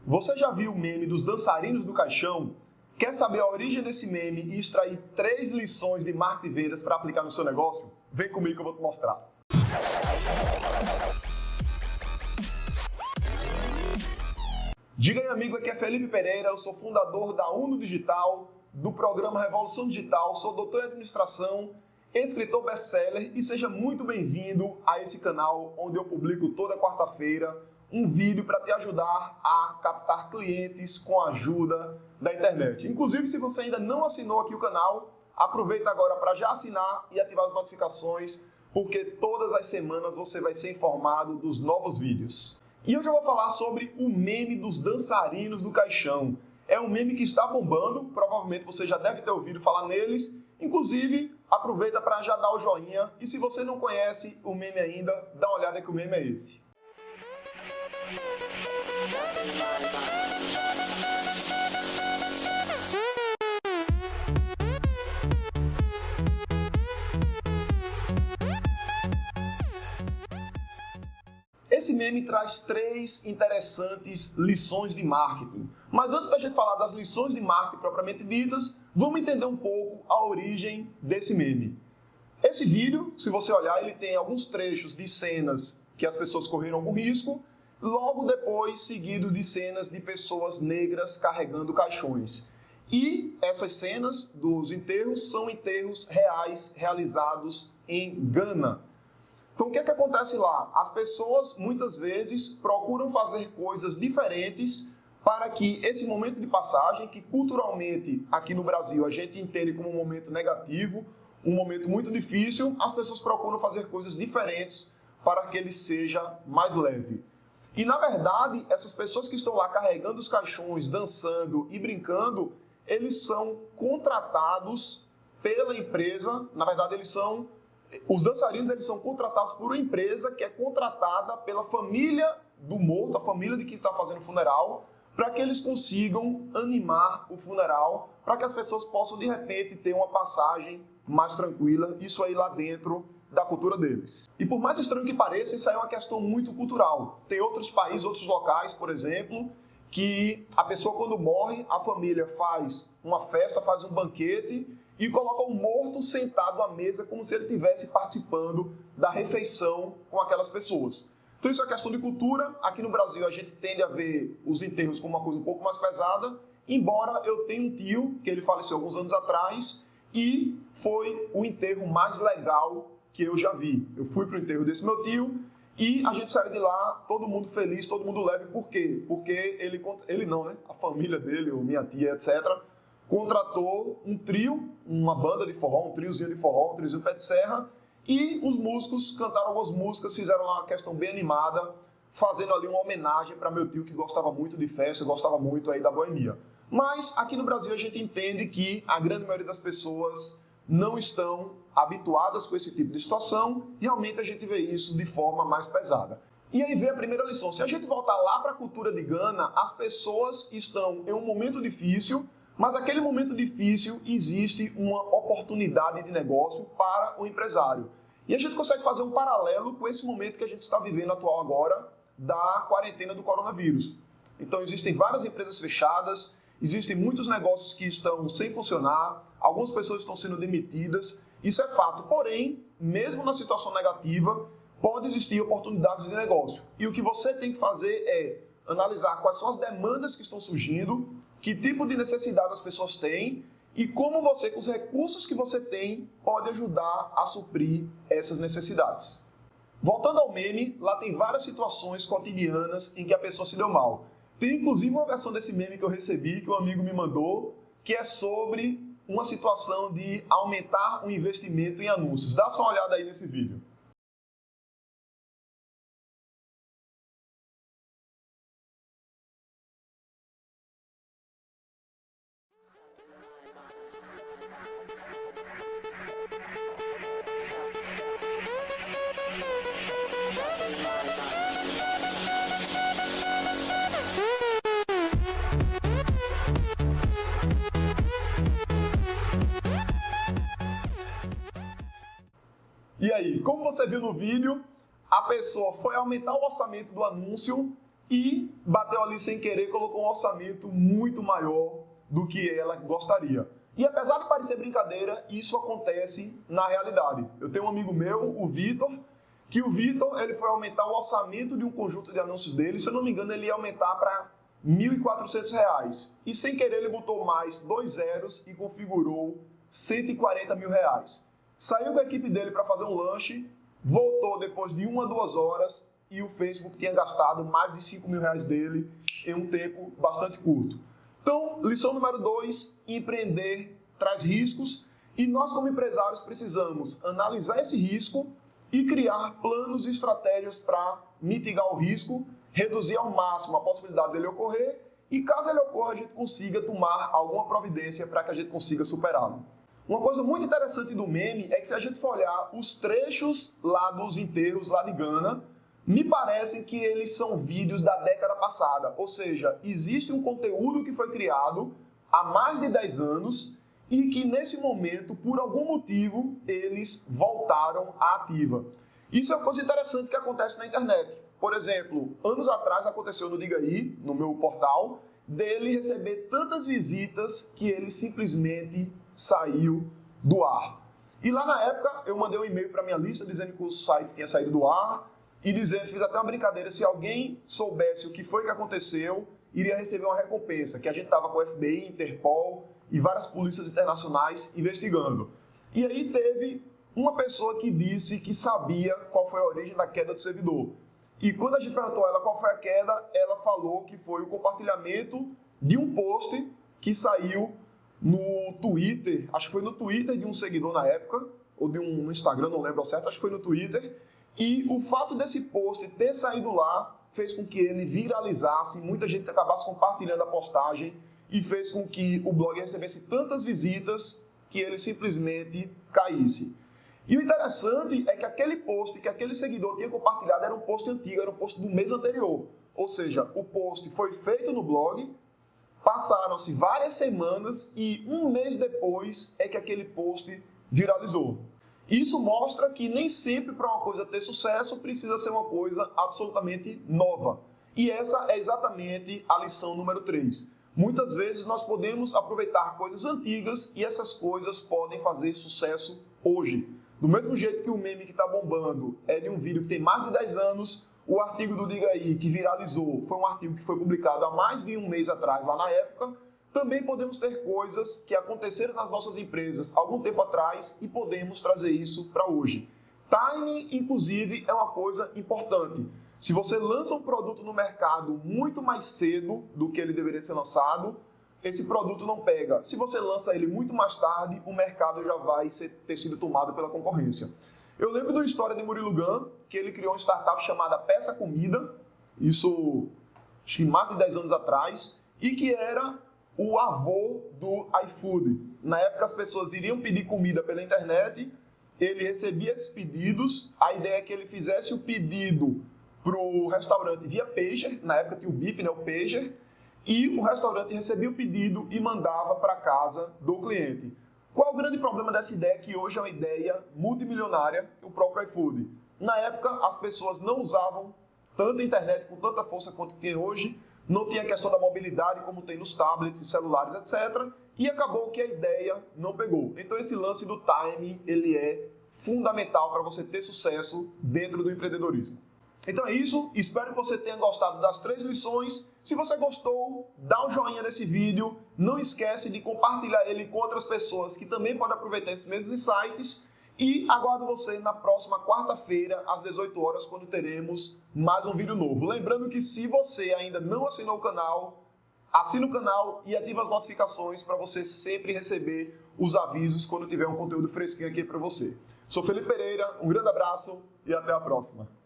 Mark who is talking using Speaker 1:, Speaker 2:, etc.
Speaker 1: Você já viu o meme dos dançarinos do caixão? Quer saber a origem desse meme e extrair 3 lições de marketing e vendas para aplicar no seu negócio? Vem comigo que eu vou te mostrar. Diga aí, amigo, aqui é Felipe Pereira, eu sou fundador da Uno Digital, do programa Revolução Digital, sou doutor em administração, escritor best-seller e seja muito bem-vindo a esse canal onde eu publico toda quarta-feira um vídeo para te ajudar a captar clientes com a ajuda da internet. Inclusive, se você ainda não assinou aqui o canal, aproveita agora para já assinar e ativar as notificações, porque todas as semanas você vai ser informado dos novos vídeos. E hoje eu vou falar sobre o meme dos dançarinos do caixão. É um meme que está bombando, provavelmente você já deve ter ouvido falar neles. Inclusive, aproveita para já dar o joinha. E se você não conhece o meme ainda, dá uma olhada que o meme é esse. Esse meme traz 3 interessantes lições de marketing. Mas antes da gente falar das lições de marketing propriamente ditas, vamos entender um pouco a origem desse meme. Esse vídeo, se você olhar, ele tem alguns trechos de cenas que as pessoas correram algum risco, logo depois seguido de cenas de pessoas negras carregando caixões. E essas cenas dos enterros são enterros reais realizados em Gana. Então o que é que acontece lá? As pessoas muitas vezes procuram fazer coisas diferentes para que esse momento de passagem, que culturalmente aqui no Brasil a gente entende como um momento negativo, um momento muito difícil, as pessoas procuram fazer coisas diferentes para que ele seja mais leve. E na verdade, essas pessoas que estão lá carregando os caixões, dançando e brincando, eles são contratados pela empresa, na verdade os dançarinos eles são contratados por uma empresa que é contratada pela família do morto, a família de quem está fazendo o funeral, para que eles consigam animar o funeral, para que as pessoas possam de repente ter uma passagem mais tranquila, isso aí lá dentro da cultura deles. E por mais estranho que pareça, isso aí é uma questão muito cultural. Tem outros países, outros locais, por exemplo, que a pessoa quando morre, a família faz uma festa, faz um banquete e coloca o morto sentado à mesa como se ele estivesse participando da refeição com aquelas pessoas. Então isso é questão de cultura. Aqui no Brasil a gente tende a ver os enterros como uma coisa um pouco mais pesada, embora eu tenha um tio que ele faleceu alguns anos atrás e foi o enterro mais legal que eu já vi. Eu fui para o enterro desse meu tio e a gente saiu de lá, todo mundo feliz, todo mundo leve. Por quê? Porque ele não, né? A família dele, ou minha tia, etc., contratou um trio, uma banda de forró, um triozinho de forró, um triozinho pé de serra, e os músicos cantaram algumas músicas, fizeram lá uma questão bem animada, fazendo ali uma homenagem para meu tio que gostava muito de festa, gostava muito aí da boemia. Mas aqui no Brasil a gente entende que a grande maioria das pessoas não estão habituadas com esse tipo de situação, e realmente a gente vê isso de forma mais pesada. E aí vem a primeira lição. Se a gente voltar lá para a cultura de Gana, as pessoas estão em um momento difícil, mas naquele momento difícil existe uma oportunidade de negócio para o empresário. E a gente consegue fazer um paralelo com esse momento que a gente está vivendo atual agora da quarentena do coronavírus. Então existem várias empresas fechadas, existem muitos negócios que estão sem funcionar, algumas pessoas estão sendo demitidas, isso é fato. Porém, mesmo na situação negativa, pode existir oportunidades de negócio. E o que você tem que fazer é analisar quais são as demandas que estão surgindo, que tipo de necessidade as pessoas têm e como você, com os recursos que você tem, pode ajudar a suprir essas necessidades. Voltando ao meme, lá tem várias situações cotidianas em que a pessoa se deu mal. Tem inclusive uma versão desse meme que eu recebi, que um amigo me mandou, que é sobre uma situação de aumentar o investimento em anúncios. Dá só uma olhada aí nesse vídeo. E aí, como você viu no vídeo, a pessoa foi aumentar o orçamento do anúncio e bateu ali sem querer, colocou um orçamento muito maior do que ela gostaria. E apesar de parecer brincadeira, isso acontece na realidade. Eu tenho um amigo meu, o Vitor, que o Vitor ele foi aumentar o orçamento de um conjunto de anúncios dele, se eu não me engano ele ia aumentar para R$ 1.400. E sem querer ele botou mais 2 zeros e configurou R$ 140 mil. Saiu com a equipe dele para fazer um lanche, voltou depois de 1 a 2 horas e o Facebook tinha gastado mais de R$ 5 mil dele em um tempo bastante curto. Então, lição número 2, empreender traz riscos e nós como empresários precisamos analisar esse risco e criar planos e estratégias para mitigar o risco, reduzir ao máximo a possibilidade dele ocorrer e caso ele ocorra a gente consiga tomar alguma providência para que a gente consiga superá-lo. Uma coisa muito interessante do meme é que se a gente for olhar os trechos lá dos enterros lá de Gana, me parecem que eles são vídeos da década passada, ou seja, existe um conteúdo que foi criado há mais de 10 anos e que nesse momento, por algum motivo, eles voltaram à ativa. Isso é uma coisa interessante que acontece na internet. Por exemplo, anos atrás aconteceu no Diga Aí, no meu portal, dele receber tantas visitas que ele simplesmente saiu do ar. E lá na época eu mandei um e-mail para minha lista dizendo que o site tinha saído do ar e fiz até uma brincadeira, se alguém soubesse o que foi que aconteceu, iria receber uma recompensa, que a gente estava com o FBI, Interpol e várias polícias internacionais investigando. E aí teve uma pessoa que disse que sabia qual foi a origem da queda do servidor. E quando a gente perguntou a ela qual foi a queda, ela falou que foi o compartilhamento de um post que saiu no Twitter, acho que foi no Twitter de um seguidor na época, ou de um Instagram, não lembro ao certo, acho que foi no Twitter, e o fato desse post ter saído lá fez com que ele viralizasse, muita gente acabasse compartilhando a postagem e fez com que o blog recebesse tantas visitas que ele simplesmente caísse. E o interessante é que aquele post que aquele seguidor tinha compartilhado era um post antigo, era um post do mês anterior. Ou seja, o post foi feito no blog, passaram-se várias semanas e um mês depois é que aquele post viralizou. Isso mostra que nem sempre para uma coisa ter sucesso precisa ser uma coisa absolutamente nova. E essa é exatamente a lição número 3. Muitas vezes nós podemos aproveitar coisas antigas e essas coisas podem fazer sucesso hoje. Do mesmo jeito que o meme que está bombando é de um vídeo que tem mais de 10 anos, o artigo do Diga Aí que viralizou foi um artigo que foi publicado há mais de um mês atrás, lá na época. Também podemos ter coisas que aconteceram nas nossas empresas algum tempo atrás e podemos trazer isso para hoje. Timing, inclusive, é uma coisa importante. Se você lança um produto no mercado muito mais cedo do que ele deveria ser lançado, esse produto não pega. Se você lança ele muito mais tarde, o mercado já vai ter sido tomado pela concorrência. Eu lembro de uma história de Murilo Gun, que ele criou uma startup chamada Peça Comida, isso acho que mais de 10 anos atrás, e que era o avô do iFood. Na época as pessoas iriam pedir comida pela internet, ele recebia esses pedidos, a ideia é que ele fizesse o pedido para o restaurante via pager, na época tinha o BIP, né, o pager, e o restaurante recebia o pedido e mandava para casa do cliente. Qual o grande problema dessa ideia? Que hoje é uma ideia multimilionária, o próprio iFood. Na época, as pessoas não usavam tanta internet com tanta força quanto tem hoje, não tinha a questão da mobilidade como tem nos tablets e celulares, etc. E acabou que a ideia não pegou. Então esse lance do time, ele é fundamental para você ter sucesso dentro do empreendedorismo. Então é isso, espero que você tenha gostado das 3 lições. Se você gostou, dá um joinha nesse vídeo, não esquece de compartilhar ele com outras pessoas que também podem aproveitar esses mesmos insights e aguardo você na próxima quarta-feira, às 18 horas, quando teremos mais um vídeo novo. Lembrando que se você ainda não assinou o canal, assina o canal e ativa as notificações para você sempre receber os avisos quando tiver um conteúdo fresquinho aqui para você. Sou Felipe Pereira, um grande abraço e até a próxima.